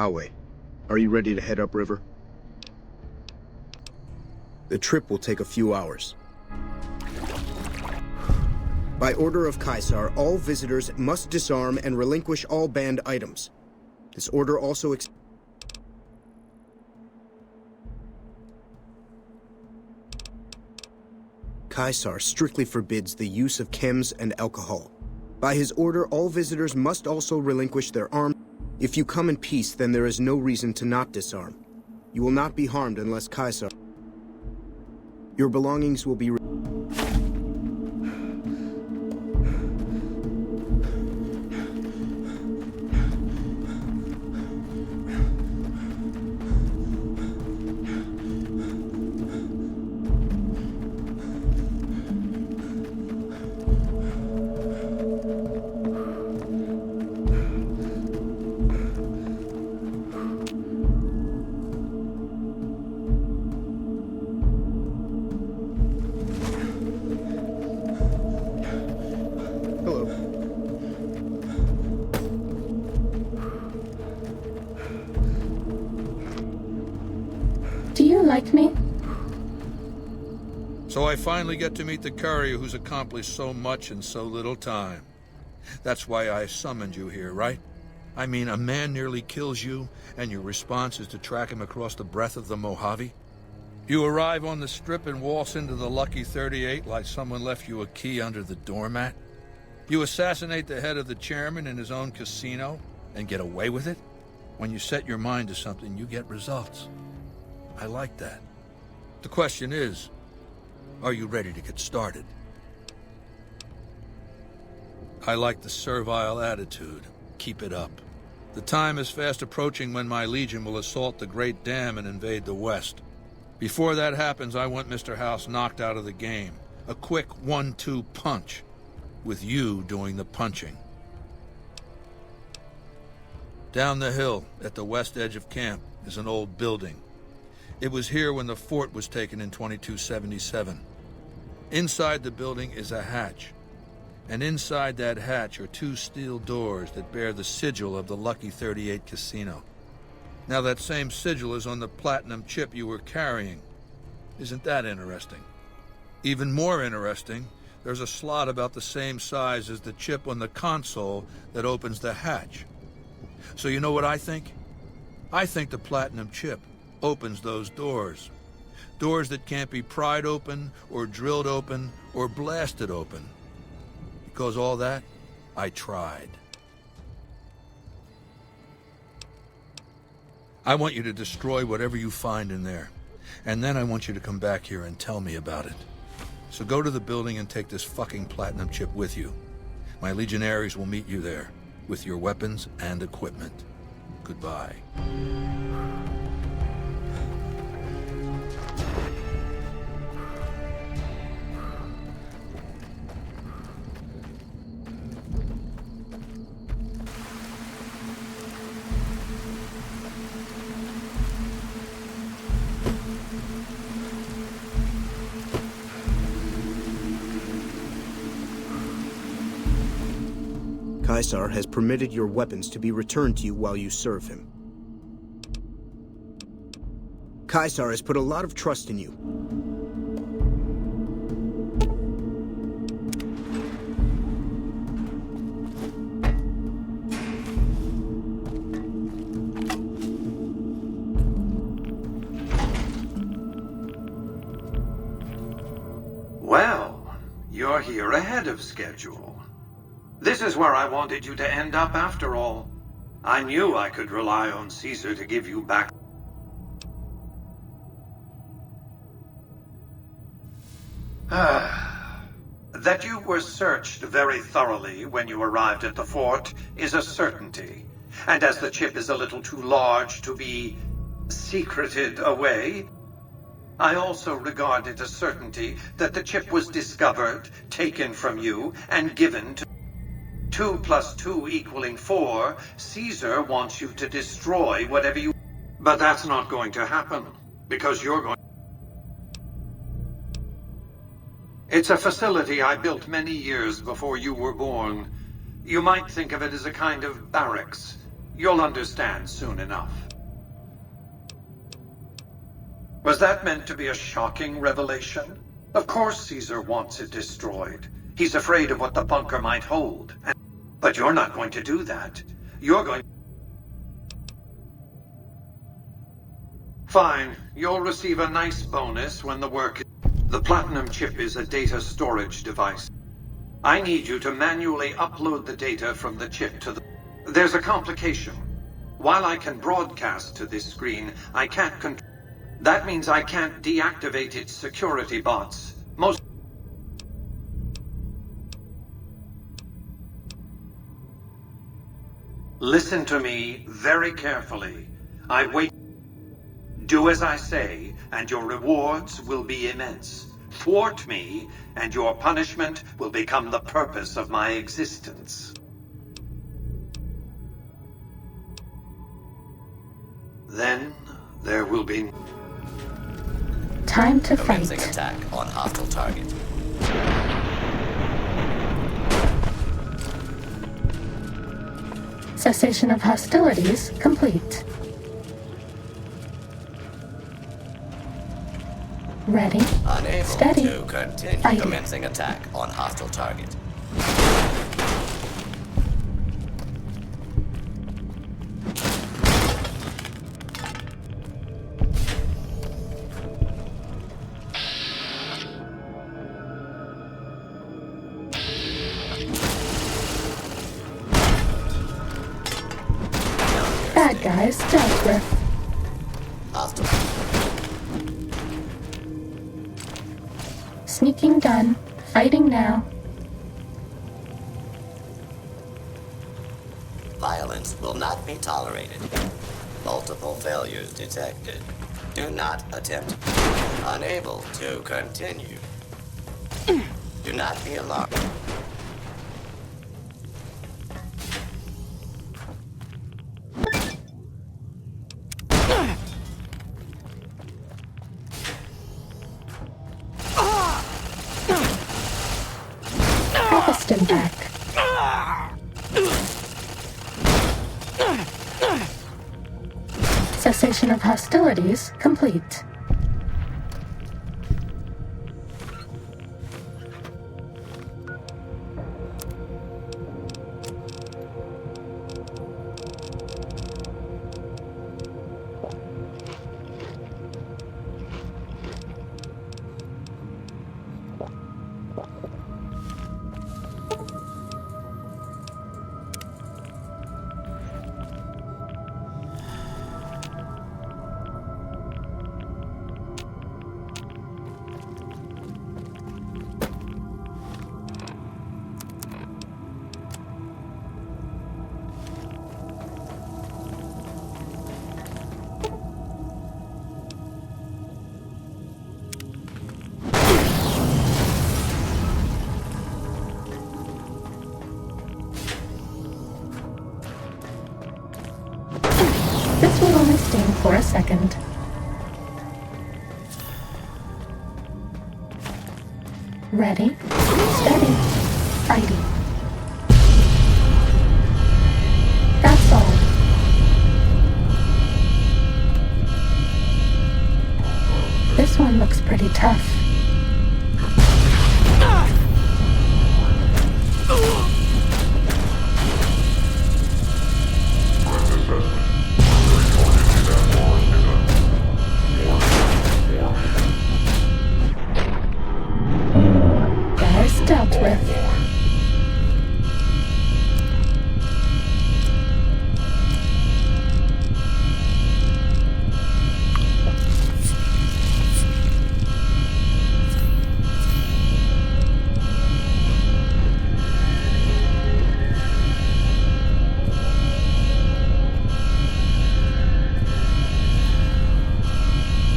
I'll wait. Are you ready to head upriver? The trip will take a few hours. By order of Ceasar, all visitors must disarm and relinquish all banned items. This order also Ceasar strictly forbids the use of chems and alcohol. By his order, all visitors must also relinquish their arms. If you come in peace, then there is no reason to not disarm. You will not be harmed unless Ceasar... Your belongings will be... Do you like me? So I finally get to meet the courier who's accomplished so much in so little time. That's why I summoned you here, right? I mean, a man nearly kills you, and your response is to track him across the breadth of the Mojave? You arrive on the strip and waltz into the Lucky 38 like someone left you a key under the doormat? You assassinate the head of the chairman in his own casino and get away with it? When you set your mind to something, you get results. I like that. The question is, are you ready to get started? I like the servile attitude. Keep it up. The time is fast approaching when my legion will assault the Great Dam and invade the West. Before that happens, I want Mr. House knocked out of the game. A quick 1-2 punch, with you doing the punching. Down the hill, at the west edge of camp, is an old building. It was here when the fort was taken in 2277. Inside the building is a hatch. And inside that hatch are 2 steel doors that bear the sigil of the Lucky 38 casino. Now that same sigil is on the platinum chip you were carrying. Isn't that interesting? Even more interesting, there's a slot about the same size as the chip on the console that opens the hatch. So you know what I think? I think the platinum chip opens those doors. Doors that can't be pried open, or drilled open, or blasted open. Because all that, I tried. I want you to destroy whatever you find in there. And then I want you to come back here and tell me about it. So go to the building and take this fucking platinum chip with you. My legionaries will meet you there, with your weapons and equipment. Goodbye. Ceasar has permitted your weapons to be returned to you while you serve him. Ceasar has put a lot of trust in you. Well, you're here ahead of schedule. This is where I wanted you to end up after all. I knew I could rely on Ceasar to give you back. That you were searched very thoroughly when you arrived at the fort is a certainty. And as the chip is a little too large to be secreted away, I also regard it a certainty that the chip was discovered, taken from you, and given to 2 + 2 = 4, Ceasar wants you to destroy whatever you... But that's not going to happen, because you're going... It's a facility I built many years before you were born. You might think of it as a kind of barracks. You'll understand soon enough. Was that meant to be a shocking revelation? Of course Caesar wants it destroyed. He's afraid of what the bunker might hold. But you're not going to do that. You're going... Fine. You'll receive a nice bonus when the work... The Platinum chip is a data storage device. I need you to manually upload the data from the chip to the... There's a complication. While I can broadcast to this screen, I can't That means I can't deactivate its security bots. Listen to me very carefully. I wait. Do as I say, and your rewards will be immense. Thwart me, and your punishment will become the purpose of my existence. Then there will be... Time to Commencing fight. attack on hostile target. Cessation of hostilities complete. Ready. Unable Steady. to continue. Fighting. Commencing attack on hostile target. Bad guys dealt with. Hostile. Sneaking done. Fighting now. Violence will not be tolerated. Multiple failures detected. Do not attempt. Unable to continue. Do not be alarmed. Harvest him back. Cessation of hostilities complete. This will only sting for a second. Ready, steady, fighting. That's all. This one looks pretty tough. Guys dealt with.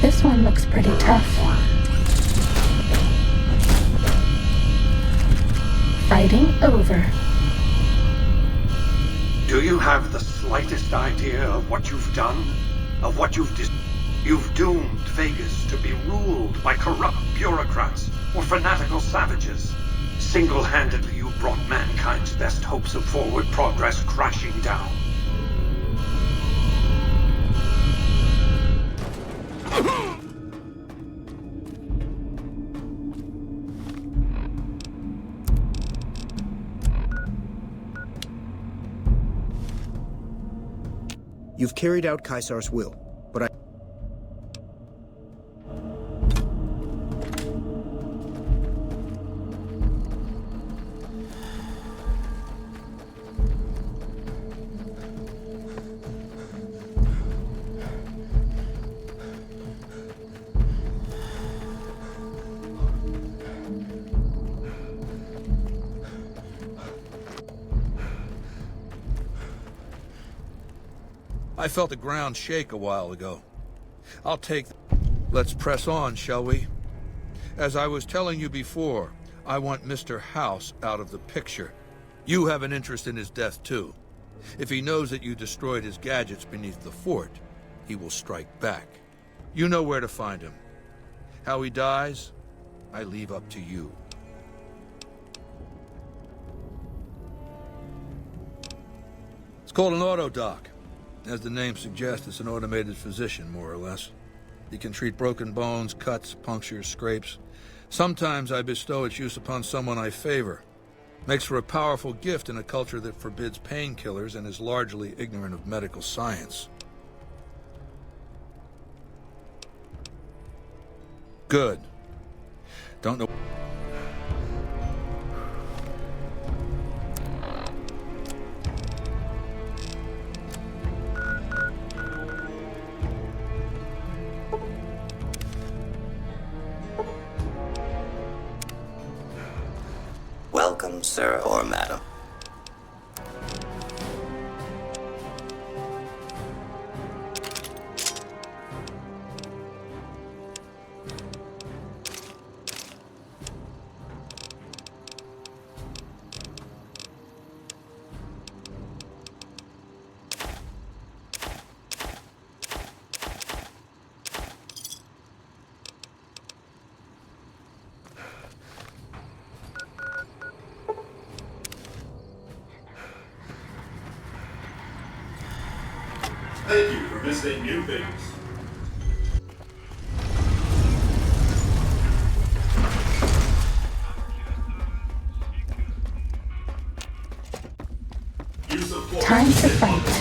This one looks pretty tough. Fighting over. Do you have the slightest idea of what you've done? Of what You've doomed Vegas to be ruled by corrupt bureaucrats or fanatical savages. Single-handedly, you brought mankind's best hopes of forward progress crashing down. You've carried out Ceasar's will, but I felt the ground shake a while ago. I'll take... Let's press on, shall we? As I was telling you before, I want Mr. House out of the picture. You have an interest in his death, too. If he knows that you destroyed his gadgets beneath the fort, he will strike back. You know where to find him. How he dies, I leave up to you. It's called an auto-doc. As the name suggests, it's an automated physician, more or less. He can treat broken bones, cuts, punctures, scrapes. Sometimes I bestow its use upon someone I favor. Makes for a powerful gift in a culture that forbids painkillers and is largely ignorant of medical science. Good. Don't know... Welcome, sir or madam. Thank you for visiting New Vegas. Time to fight.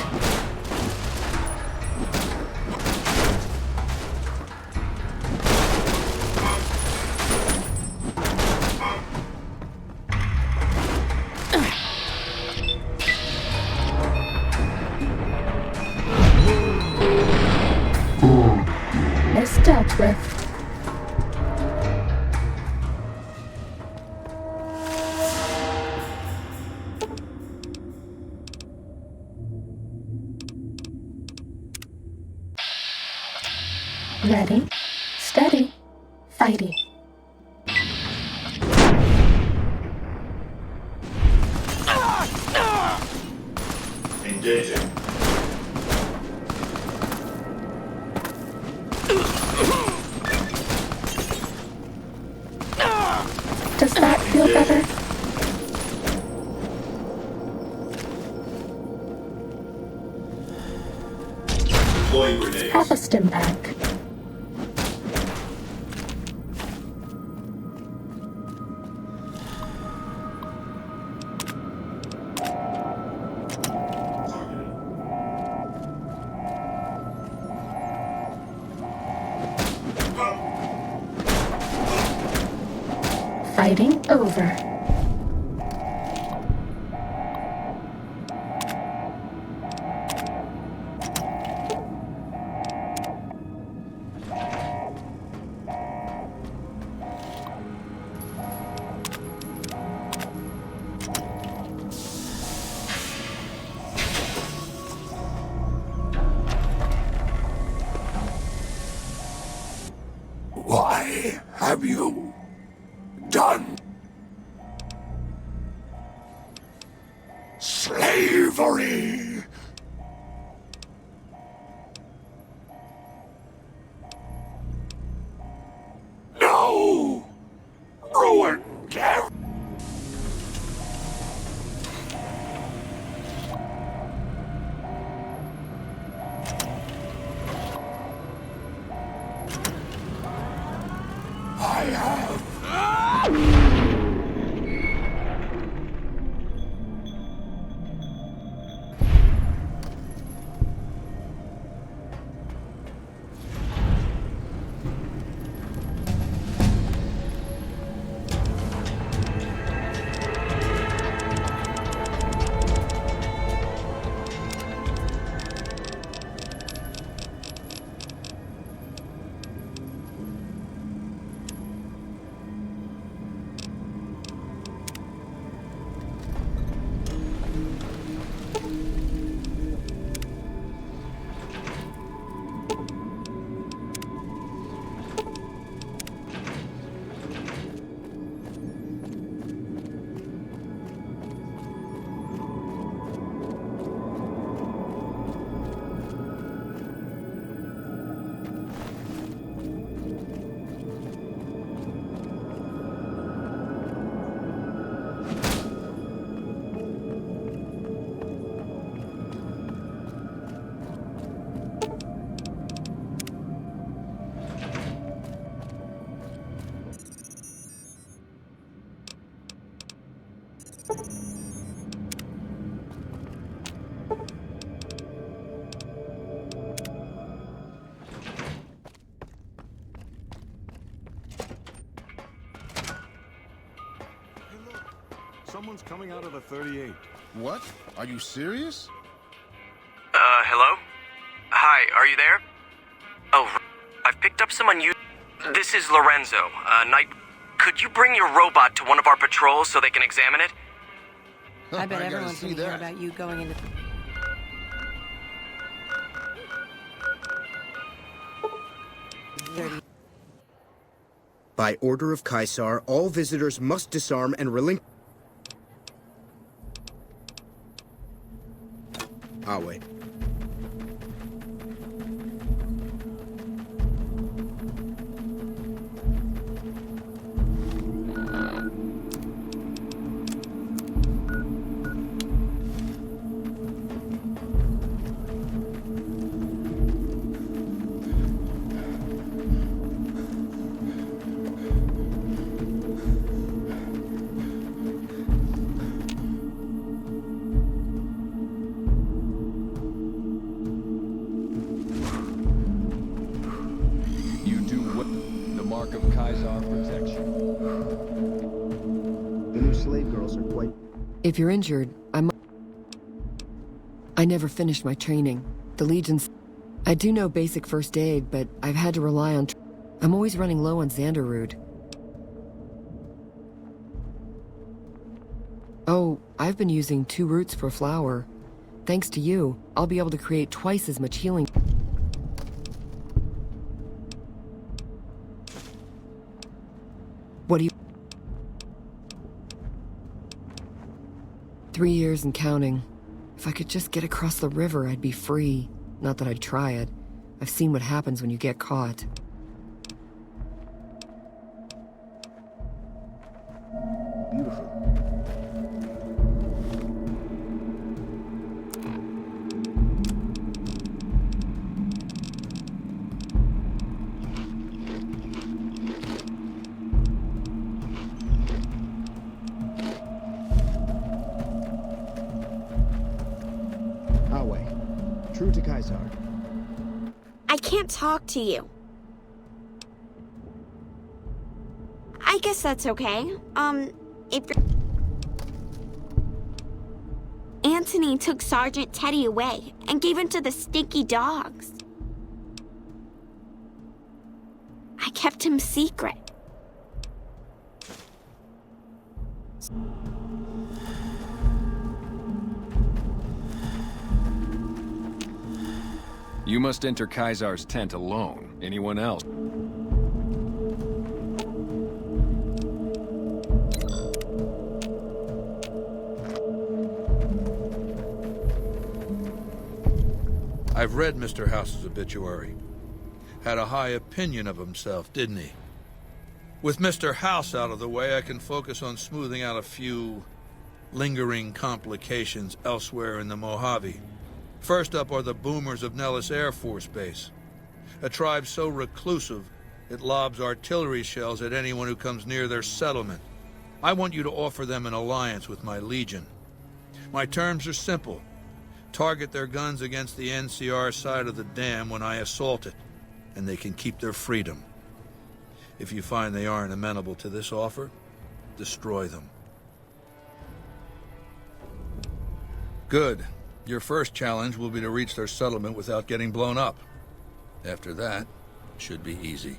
Dealt with. Ready, steady, fighty. Engaging. Does that feel better? Deploying grenades. Have a stim pack. Fighting over. Why have you done slavery? No! Ruined everything! I have. Someone's coming out of the 38. What? Are you serious? Hello? Hi, are you there? Oh, I've picked up some unusual... This is Lorenzo, night... Could you bring your robot to one of our patrols so they can examine it? I bet I gotta everyone's see gonna hear that. about you going into... By order of Ceasar, all visitors must disarm and relinquish... Awe. Mark of Ceasar protection. The new slave girls are quite... If you're injured, I never finished my training. The Legion's... I do know basic first aid, but I've had to rely on... I'm always running low on Xanderroot. Oh, I've been using 2 roots per flower. Thanks to you, I'll be able to create twice as much healing. What do you... 3 years and counting. If I could just get across the river, I'd be free. Not that I'd try it. I've seen what happens when you get caught. Beautiful. True to Ceasar. I can't talk to you. I guess that's okay. If Anthony took Sergeant Teddy away and gave him to the stinky dogs. I kept him secret. You must enter Ceasar's tent alone. Anyone else? I've read Mr. House's obituary. Had a high opinion of himself, didn't he? With Mr. House out of the way, I can focus on smoothing out a few lingering complications elsewhere in the Mojave. First up are the boomers of Nellis Air Force Base, a tribe so reclusive It lobs artillery shells at anyone who comes near their settlement. I want you to offer them an alliance with my Legion. My terms are simple. Target their guns against the NCR side of the dam when I assault it, and they can keep their freedom. If you find they aren't amenable to this offer, destroy them. Good. Your first challenge will be to reach their settlement without getting blown up. After that, should be easy.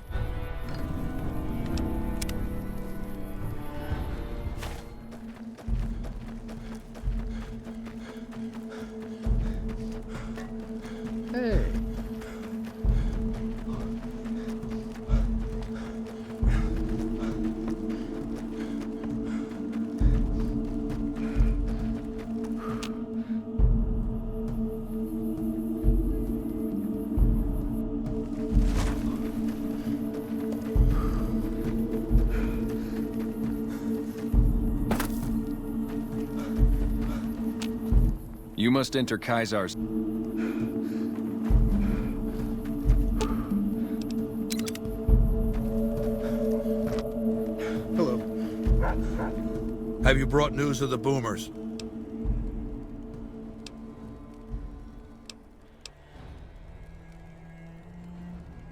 Hey. You must enter Ceasar's... Hello. Have you brought news of the boomers?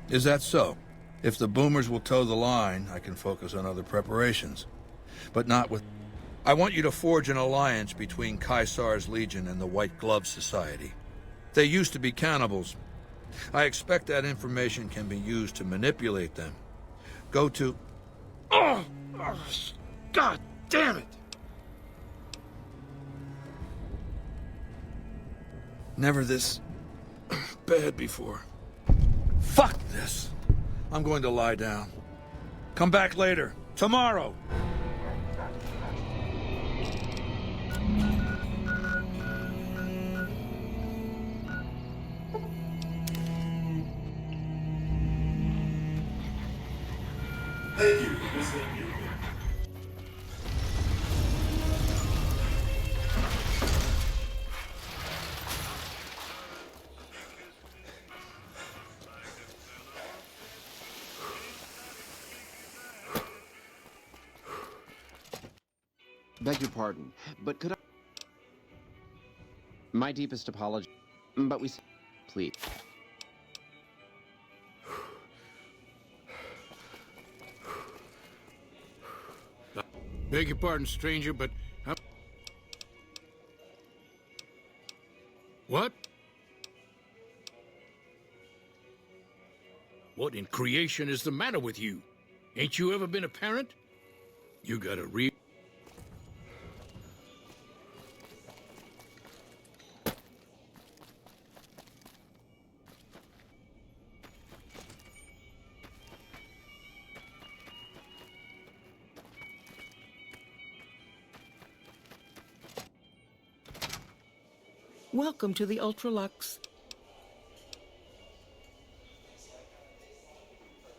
Is that so? If the boomers will toe the line, I can focus on other preparations. But not with... I want you to forge an alliance between Ceasar's Legion and the White Glove Society. They used to be cannibals. I expect that information can be used to manipulate them. Go to... Oh, God damn it! Never this bad before. Fuck this. I'm going to lie down. Come back later. Tomorrow. Thank you for visiting New Vegas. Beg your pardon, but could I... My deepest apology, but we... Please. Beg your pardon, stranger, but... What? What in creation is the matter with you? Ain't you ever been a parent? You got a real... Welcome to the Ultralux.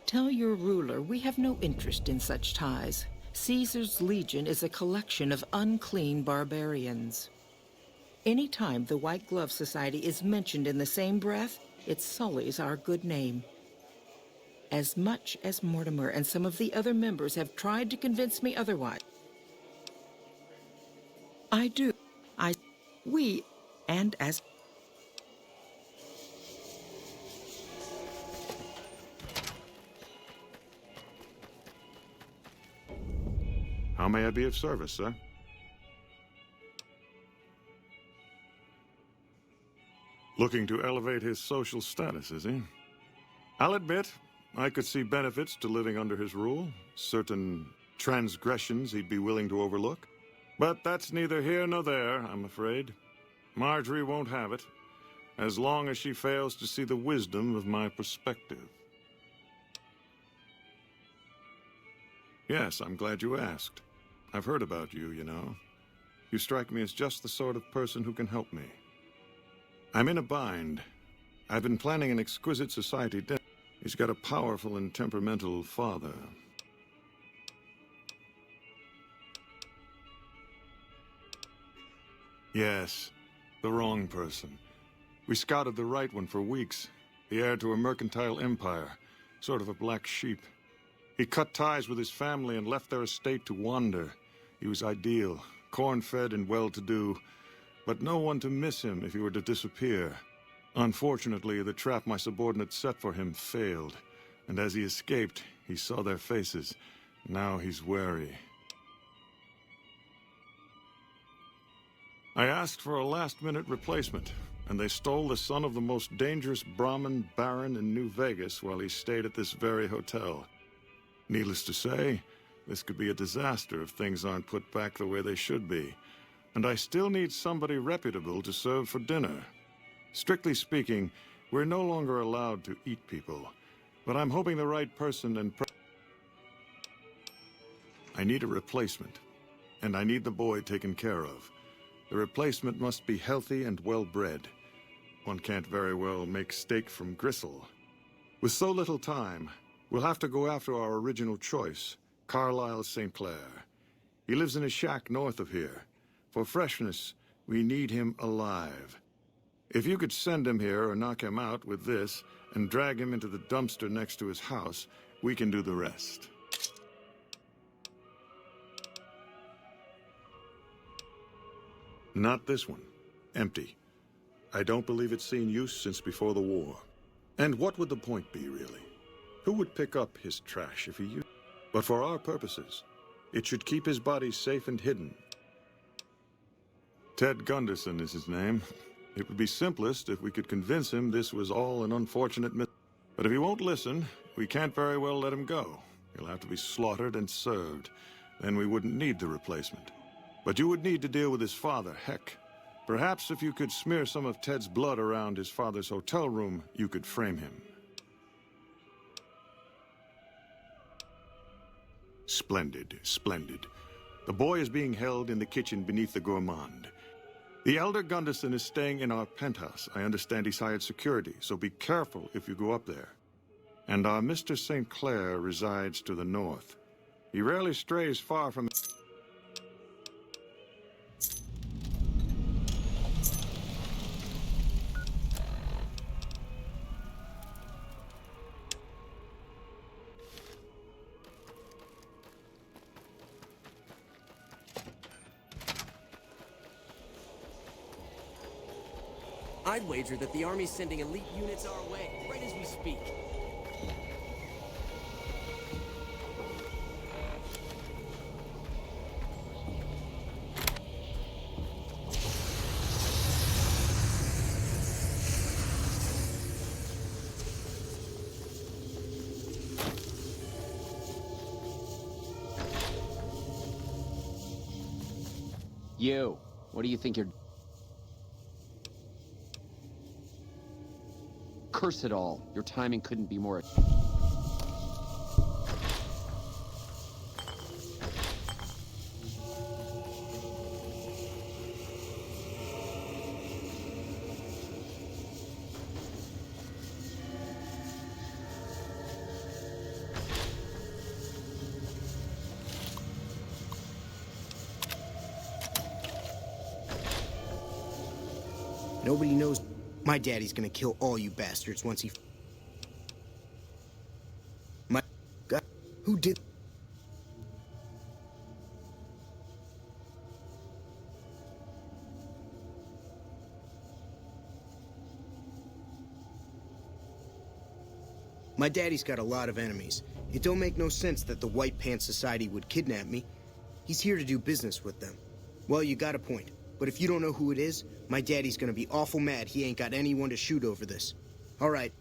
Tell your ruler we have no interest in such ties. Caesar's Legion is a collection of unclean barbarians. Anytime the White Glove Society is mentioned in the same breath, it sullies our good name. As much as Mortimer and some of the other members have tried to convince me otherwise, and as... How may I be of service, sir? Looking to elevate his social status, is he? I'll admit, I could see benefits to living under his rule. Certain transgressions he'd be willing to overlook. But that's neither here nor there, I'm afraid. Marjorie won't have it, as long as she fails to see the wisdom of my perspective. Yes, I'm glad you asked. I've heard about you, you know. You strike me as just the sort of person who can help me. I'm in a bind. I've been planning an exquisite society dinner. He's got a powerful and temperamental father. Yes, the wrong person. We scouted the right one for weeks. The heir to a mercantile empire. Sort of a black sheep. He cut ties with his family and left their estate to wander. He was ideal, corn-fed and well-to-do, but no one to miss him if he were to disappear. Unfortunately, the trap my subordinates set for him failed, and as he escaped, he saw their faces. Now he's wary. I asked for a last-minute replacement, and they stole the son of the most dangerous Brahmin baron in New Vegas while he stayed at this very hotel. Needless to say, this could be a disaster if things aren't put back the way they should be. And I still need somebody reputable to serve for dinner. Strictly speaking, we're no longer allowed to eat people, but I'm hoping the right person and I need a replacement, and I need the boy taken care of. The replacement must be healthy and well-bred. One can't very well make steak from gristle. With so little time, we'll have to go after our original choice, Carlisle St. Clair. He lives in a shack north of here. For freshness, we need him alive. If you could send him here or knock him out with this and drag him into the dumpster next to his house, we can do the rest. Not this one. Empty. I don't believe it's seen use since before the war. And what would the point be, really? Who would pick up his trash if he used it? But for our purposes, it should keep his body safe and hidden. Ted Gunderson is his name. It would be simplest if we could convince him this was all an unfortunate mistake. But if he won't listen, we can't very well let him go. He'll have to be slaughtered and served. Then we wouldn't need the replacement. But you would need to deal with his father, Heck. Perhaps if you could smear some of Ted's blood around his father's hotel room, you could frame him. Splendid, splendid. The boy is being held in the kitchen beneath the gourmand. The elder Gunderson is staying in our penthouse. I understand he's hired security, so be careful if you go up there. And our Mr. St. Clair resides to the north. He rarely strays far from... I'd wager that the Army's sending elite units our way, right as we speak. You, what do you think you're... Curse it all. Your timing couldn't be more... Nobody knows. My daddy's gonna kill all you bastards once he... My... God, who did... My daddy's got a lot of enemies. It don't make no sense that the White Pants Society would kidnap me. He's here to do business with them. Well, you got a point. But if you don't know who it is, my daddy's gonna be awful mad he ain't got anyone to shoot over this. All right.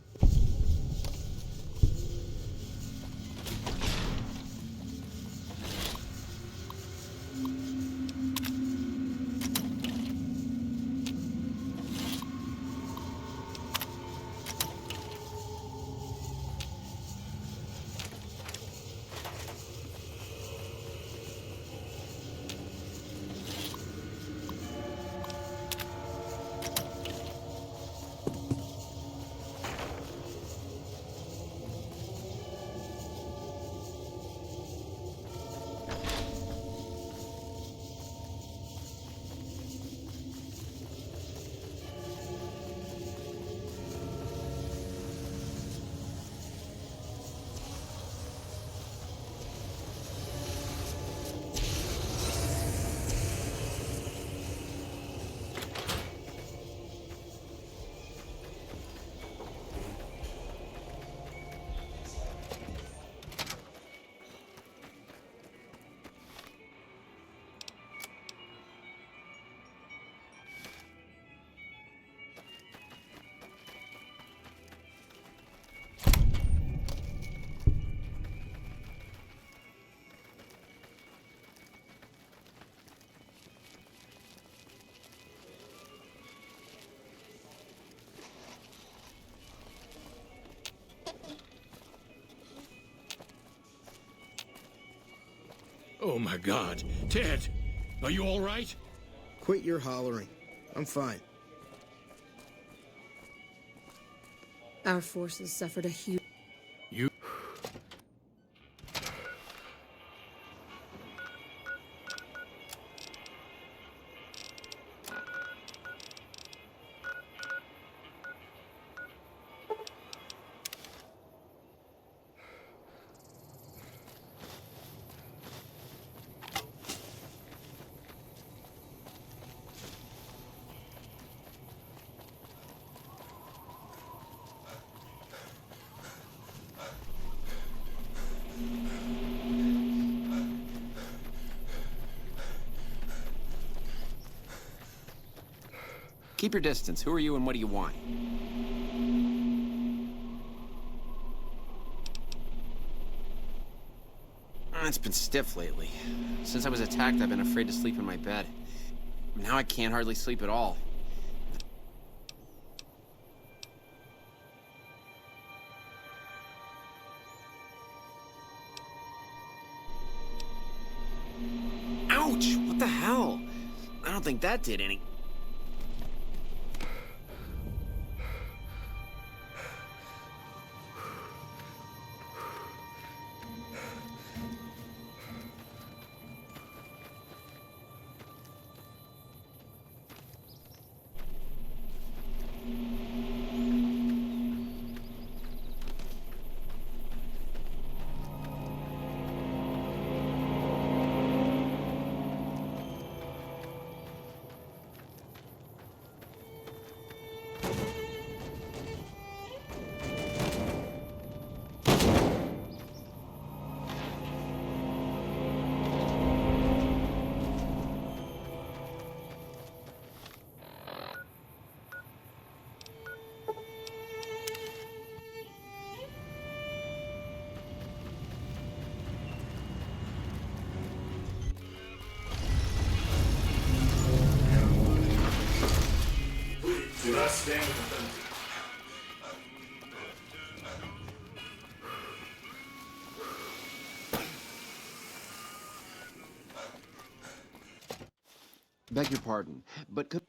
Oh my God. Ted, are you all right? Quit your hollering. I'm fine. Our forces suffered a huge... You... Keep your distance. Who are you and what do you want? It's been stiff lately. Since I was attacked, I've been afraid to sleep in my bed. Now I can't hardly sleep at all. Ouch! What the hell? I don't think that did any... Do not stand with them. Beg your pardon, but could...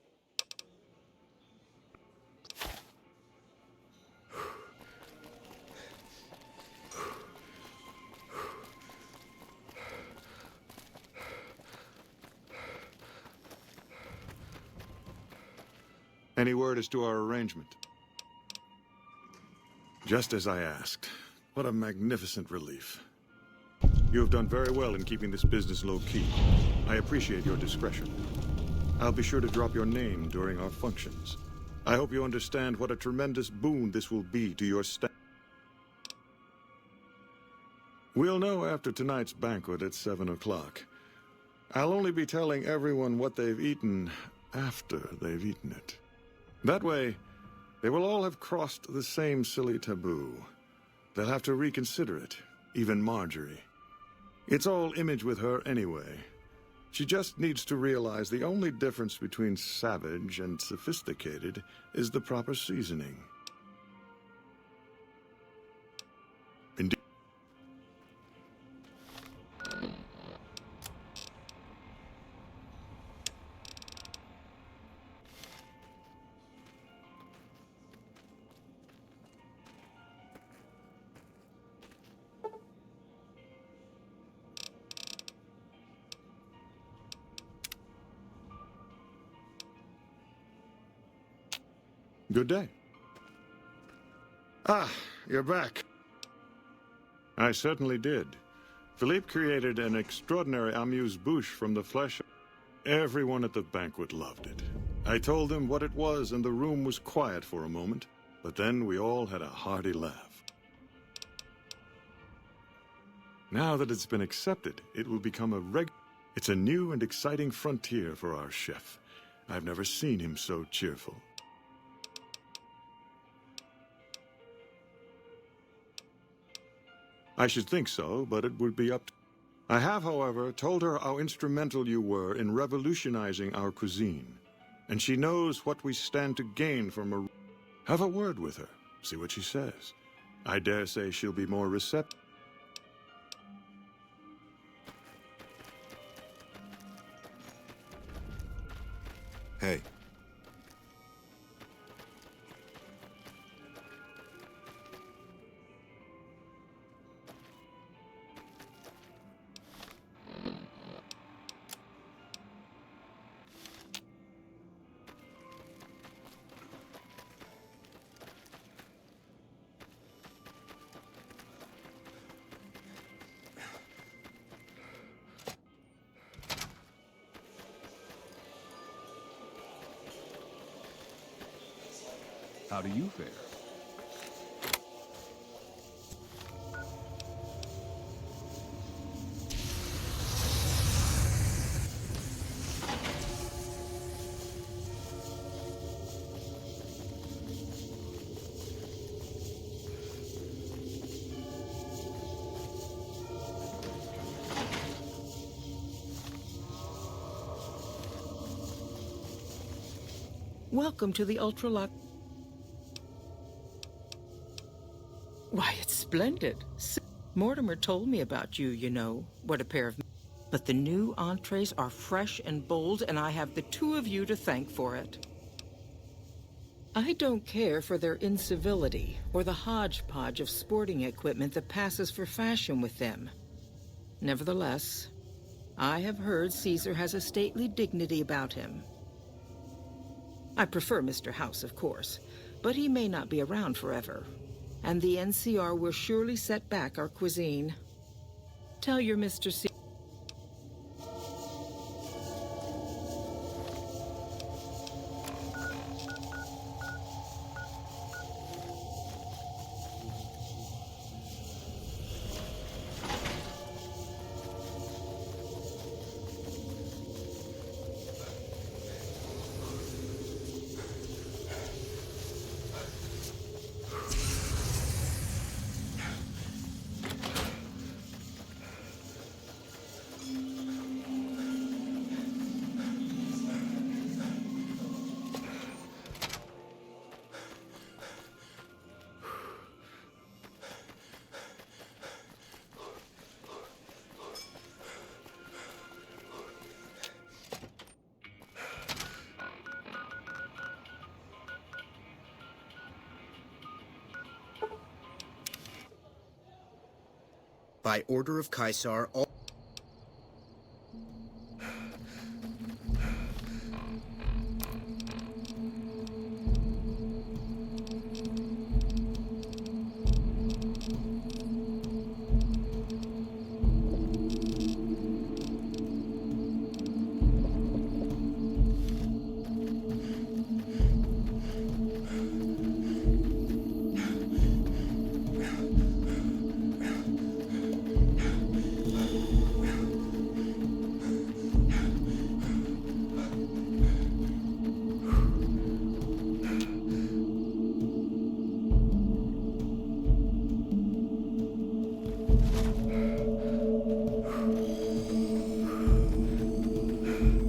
Any word as to our arrangement? Just as I asked. What a magnificent relief. You have done very well in keeping this business low-key. I appreciate your discretion. I'll be sure to drop your name during our functions. I hope you understand what a tremendous boon this will be to your staff. We'll know after tonight's banquet at 7 o'clock. I'll only be telling everyone what they've eaten after they've eaten it. That way, they will all have crossed the same silly taboo. They'll have to reconsider it, even Marjorie. It's all image with her anyway. She just needs to realize the only difference between savage and sophisticated is the proper seasoning. Indeed. Good day. Ah, you're back. I certainly did. Philippe created an extraordinary amuse-bouche from the flesh. Everyone at the banquet loved it. I told them what it was, and the room was quiet for a moment, but then we all had a hearty laugh. Now that it's been accepted, it will become a It's a new and exciting frontier for our chef. I've never seen him so cheerful. I should think so, but it would be up to... I have, however, told her how instrumental you were in revolutionizing our cuisine, and she knows what we stand to gain from a... Have a word with her, see what she says. I dare say she'll be more receptive. Hey. How do you fare? Welcome to the Ultralock. Why, it's splendid. Mortimer told me about you, you know. What a pair of... But the new entrees are fresh and bold, and I have the two of you to thank for it. I don't care for their incivility or the hodgepodge of sporting equipment that passes for fashion with them. Nevertheless, I have heard Ceasar has a stately dignity about him. I prefer Mr. House, of course, but he may not be around forever. And the NCR will surely set back our cuisine. Tell your Mr. C. By order of Ceasar, all...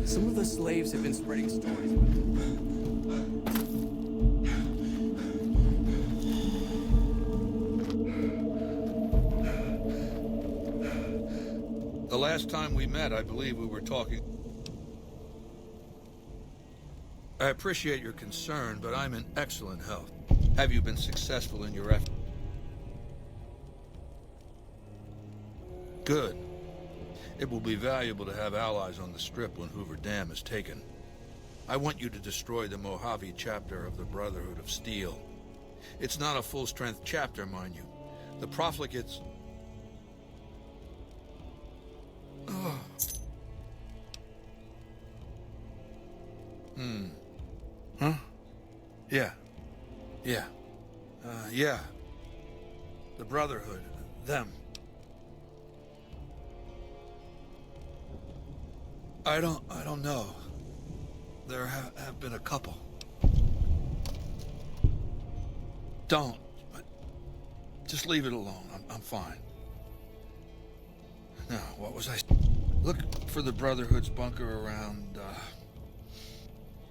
Some of the slaves have been spreading stories. The last time we met, I believe we were talking... I appreciate your concern, but I'm in excellent health. Have you been successful in your effort? Good. It will be valuable to have allies on the Strip when Hoover Dam is taken. I want you to destroy the Mojave chapter of the Brotherhood of Steel. It's not a full-strength chapter, mind you. The profligates... Huh? Yeah. Yeah. The Brotherhood. Them. I don't know. There have been a couple. Don't. But just leave it alone. I'm fine. Now, what was I... Look for the Brotherhood's bunker around,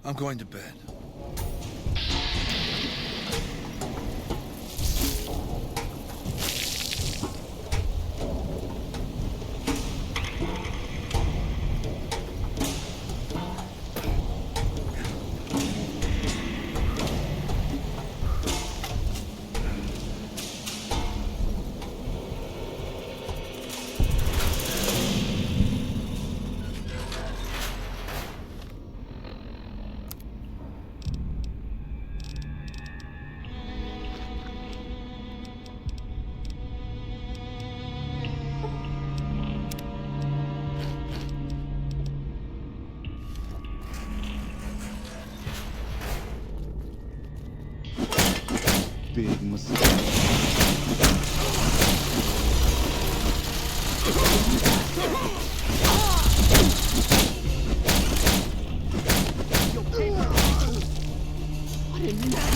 I'm going to bed. big mistake. What in that?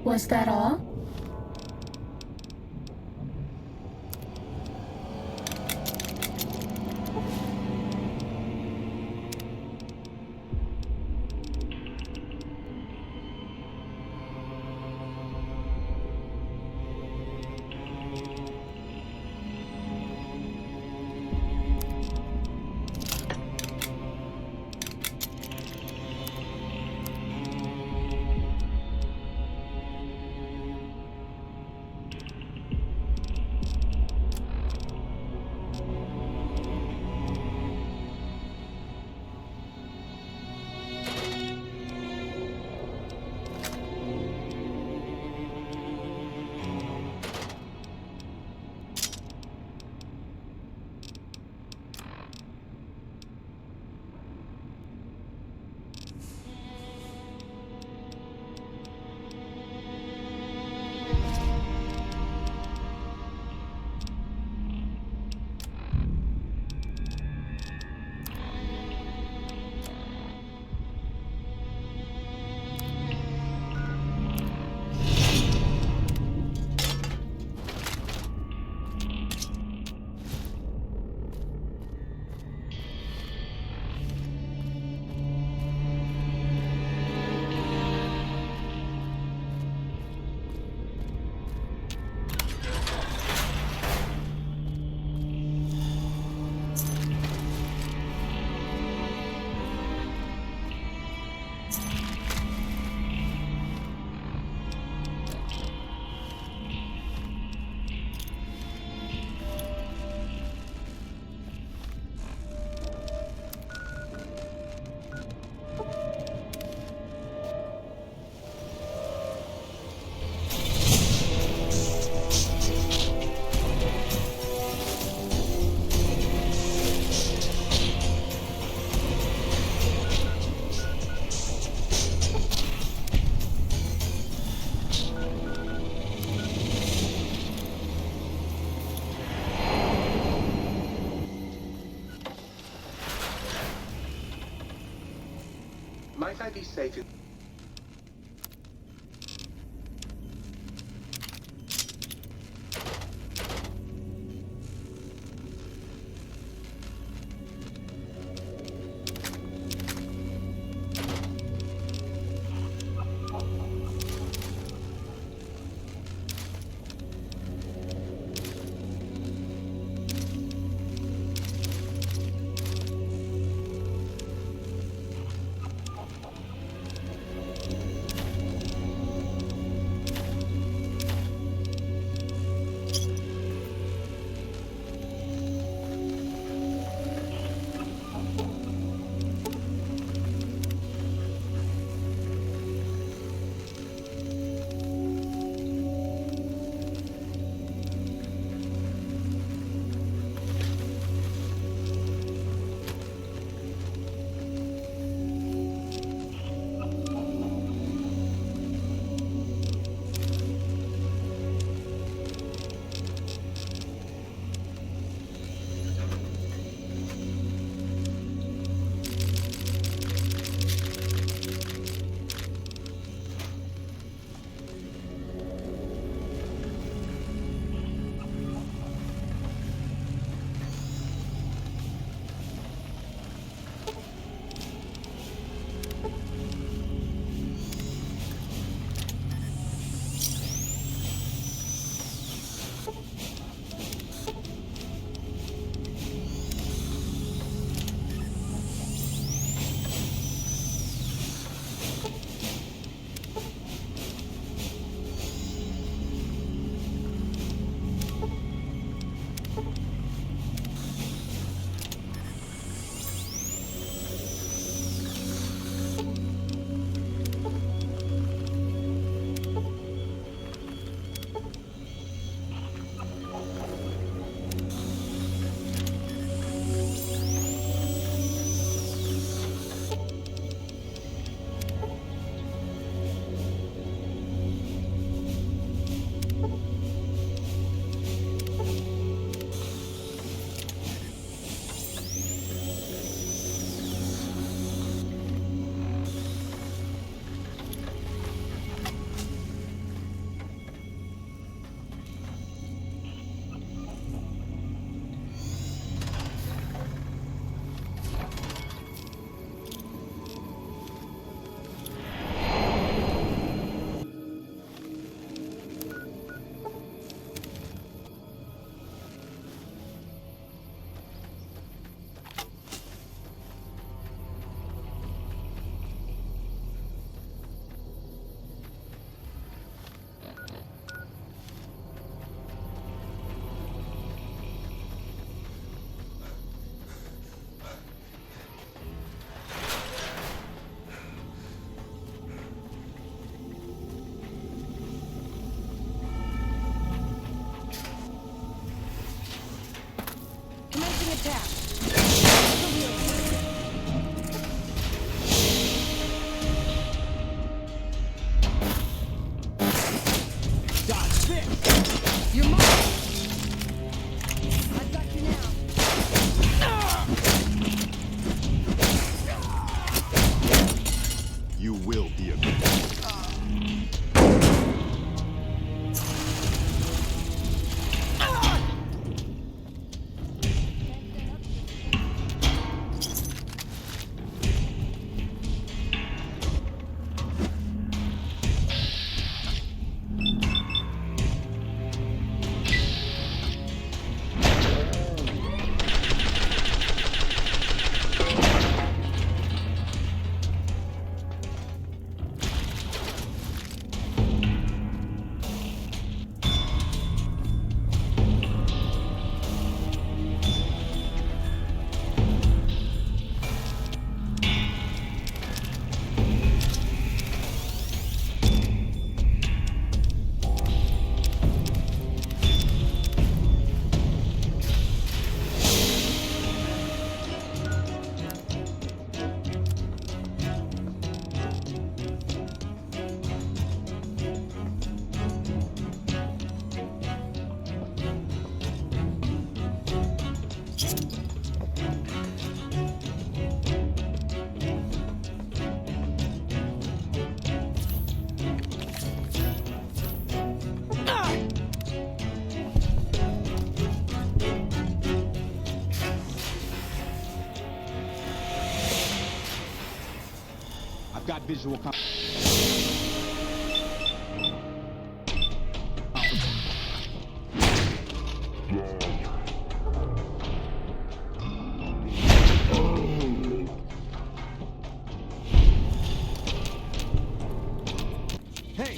Was that all? Might I be safe in... Being attacked. Dodge this. You're mine. I've got you now. You will be avenged. Got visual. Hey.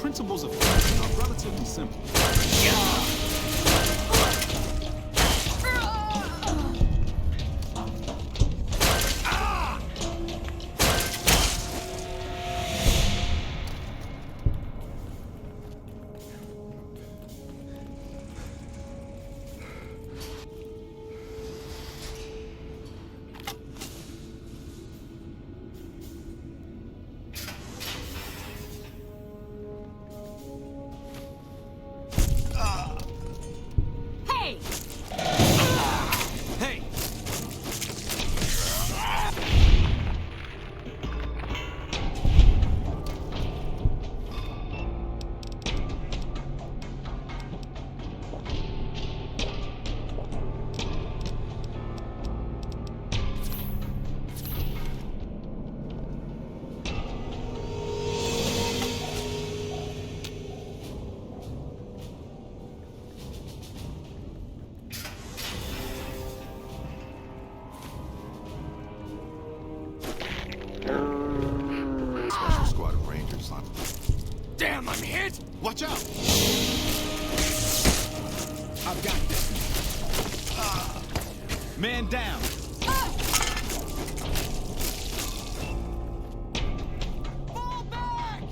principles of fighting are relatively simple. Hey! Hey! Special squad of Rangers, son. Damn, I'm hit! Watch out! I've got this. Man down. Fall back!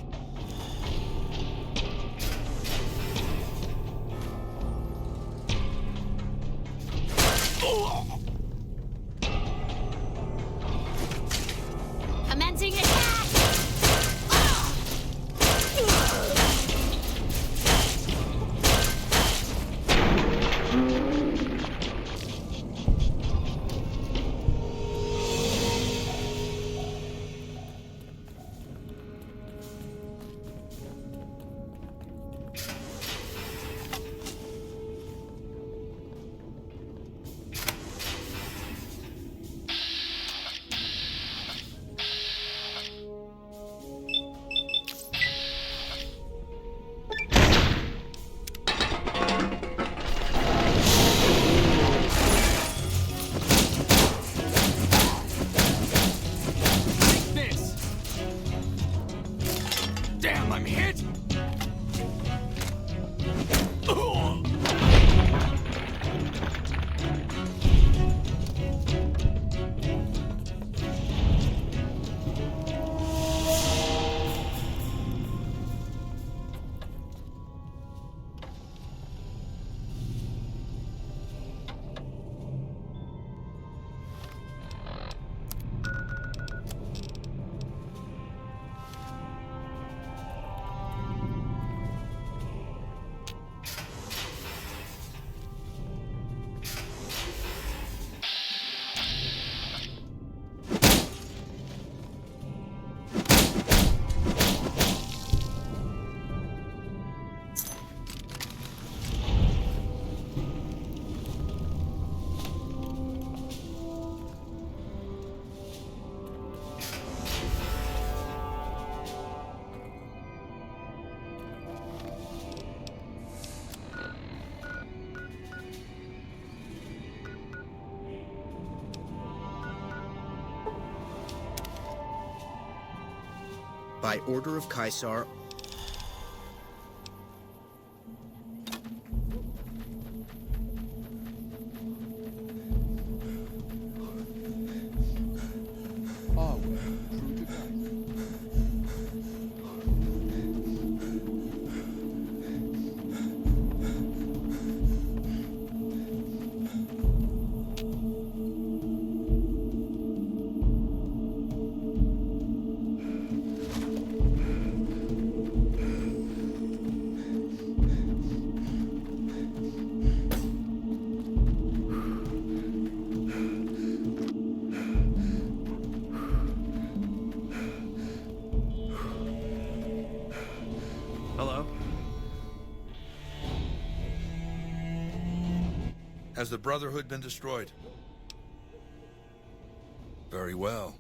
Commencing attack! Take this. Damn, I'm hit! By order of Ceasar, Hello? Has the Brotherhood been destroyed? Very well.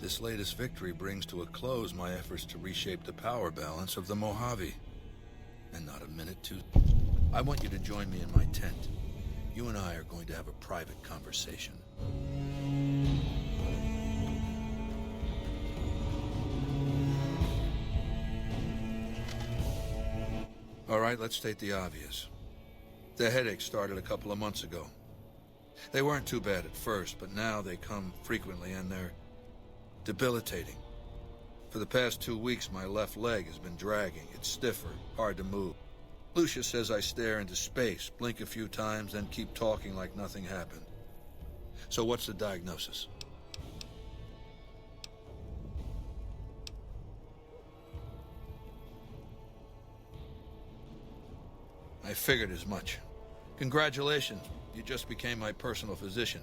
This latest victory brings to a close my efforts to reshape the power balance of the Mojave. And not a minute too... I want you to join me in my tent. You and I are going to have a private conversation. All right, let's state the obvious. The headaches started a couple of months ago. They weren't too bad at first, but now they come frequently and they're debilitating. For the past 2 weeks, my left leg has been dragging. It's stiffer, hard to move. Lucia says I stare into space, blink a few times, then keep talking like nothing happened. So what's the diagnosis? I figured as much. Congratulations, you just became my personal physician.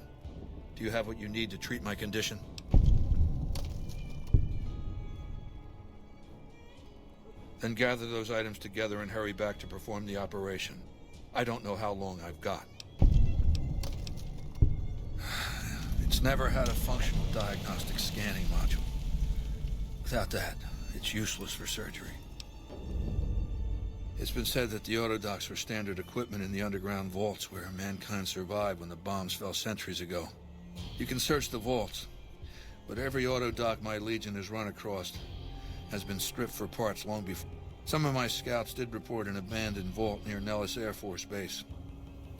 Do you have what you need to treat my condition? Then gather those items together and hurry back to perform the operation. I don't know how long I've got. It's never had a functional diagnostic scanning module. Without that, it's useless for surgery. It's been said that the autodocs were standard equipment in the underground vaults where mankind survived when the bombs fell centuries ago. You can search the vaults, but every autodoc my Legion has run across has been stripped for parts long before. Some of my scouts did report an abandoned vault near Nellis Air Force Base.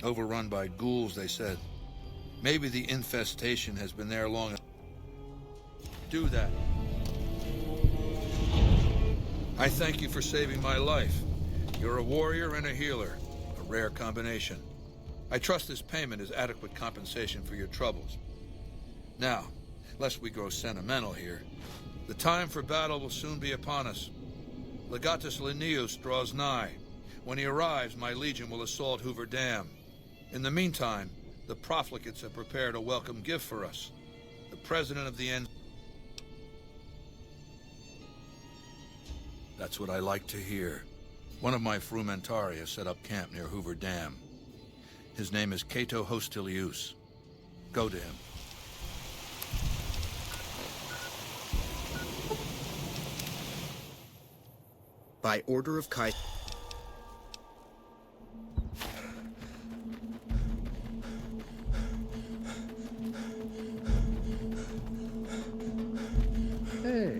Overrun by ghouls, they said. Maybe the infestation has been there long enough. Do that. I thank you for saving my life. You're a warrior and a healer, a rare combination. I trust this payment is adequate compensation for your troubles. Now, lest we grow sentimental here, the time for battle will soon be upon us. Legatus Linnaeus draws nigh. When he arrives, my Legion will assault Hoover Dam. In the meantime, the profligates have prepared a welcome gift for us. The president of the N... That's what I like to hear. One of my Frumentari has set up camp near Hoover Dam. His name is Cato Hostilius. Go to him. By order of Caesar. Hey.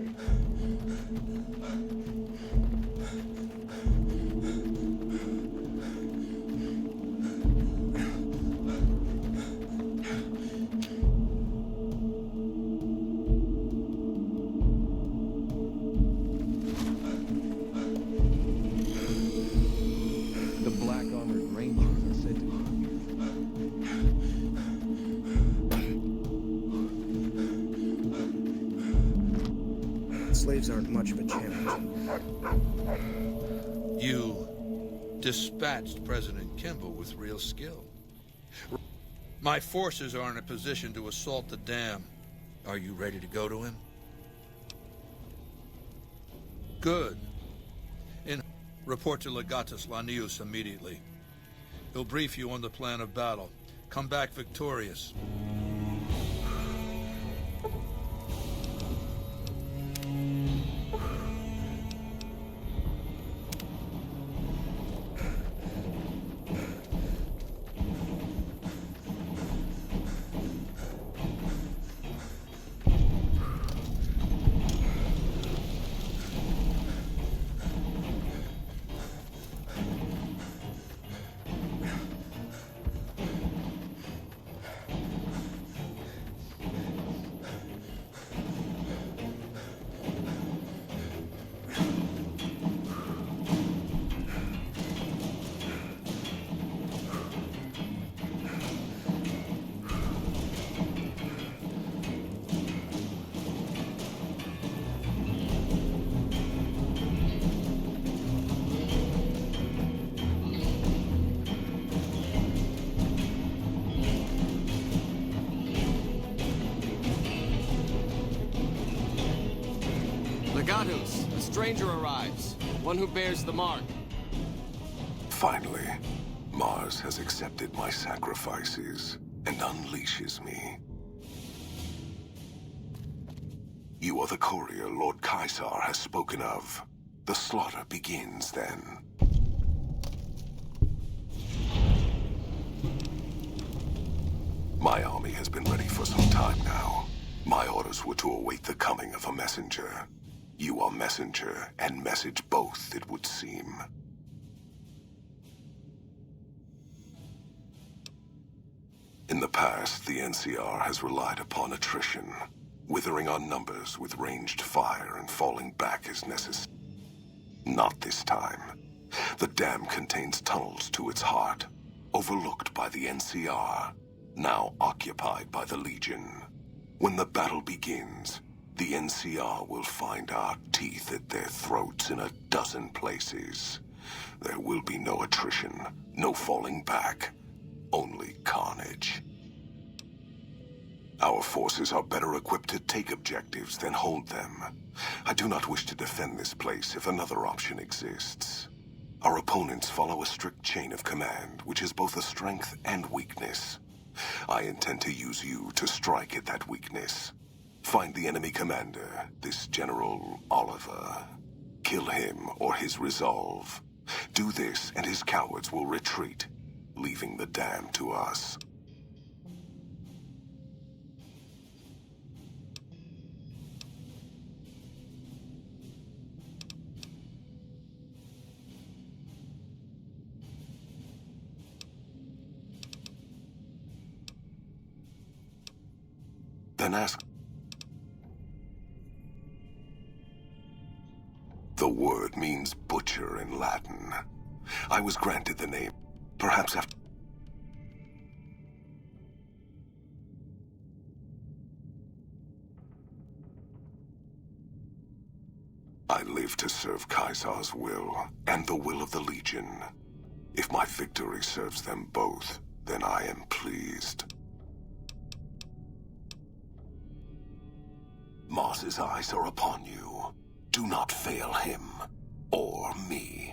Slaves aren't much of a challenge. You dispatched President Kimball with real skill. My forces are in a position to assault the dam. Are you ready to go to him? Good. Report to Legatus Linnaeus immediately. He'll brief you on the plan of battle. Come back victorious. Legatus, a stranger arrives. One who bears the mark. Finally, Mars has accepted my sacrifices and unleashes me. You are the courier Lord Ceasar has spoken of. The slaughter begins then. My army has been ready for some time now. My orders were to await the coming of a messenger. You are messenger and message both, it would seem. In the past, the NCR has relied upon attrition, withering our numbers with ranged fire and falling back as necessary. Not this time. The dam contains tunnels to its heart, overlooked by the NCR, now occupied by the Legion. When the battle begins, the NCR will find our teeth at their throats in a dozen places. There will be no attrition, no falling back, only carnage. Our forces are better equipped to take objectives than hold them. I do not wish to defend this place if another option exists. Our opponents follow a strict chain of command, which is both a strength and weakness. I intend to use you to strike at that weakness. Find the enemy commander, this General Oliver. Kill him or his resolve. Do this and his cowards will retreat, leaving the dam to us. Then ask. The word means butcher in Latin. I was granted the name, perhaps after... I live to serve Ceasar's will, and the will of the Legion. If my victory serves them both, then I am pleased. Moss's eyes are upon you. Do not fail him, or me.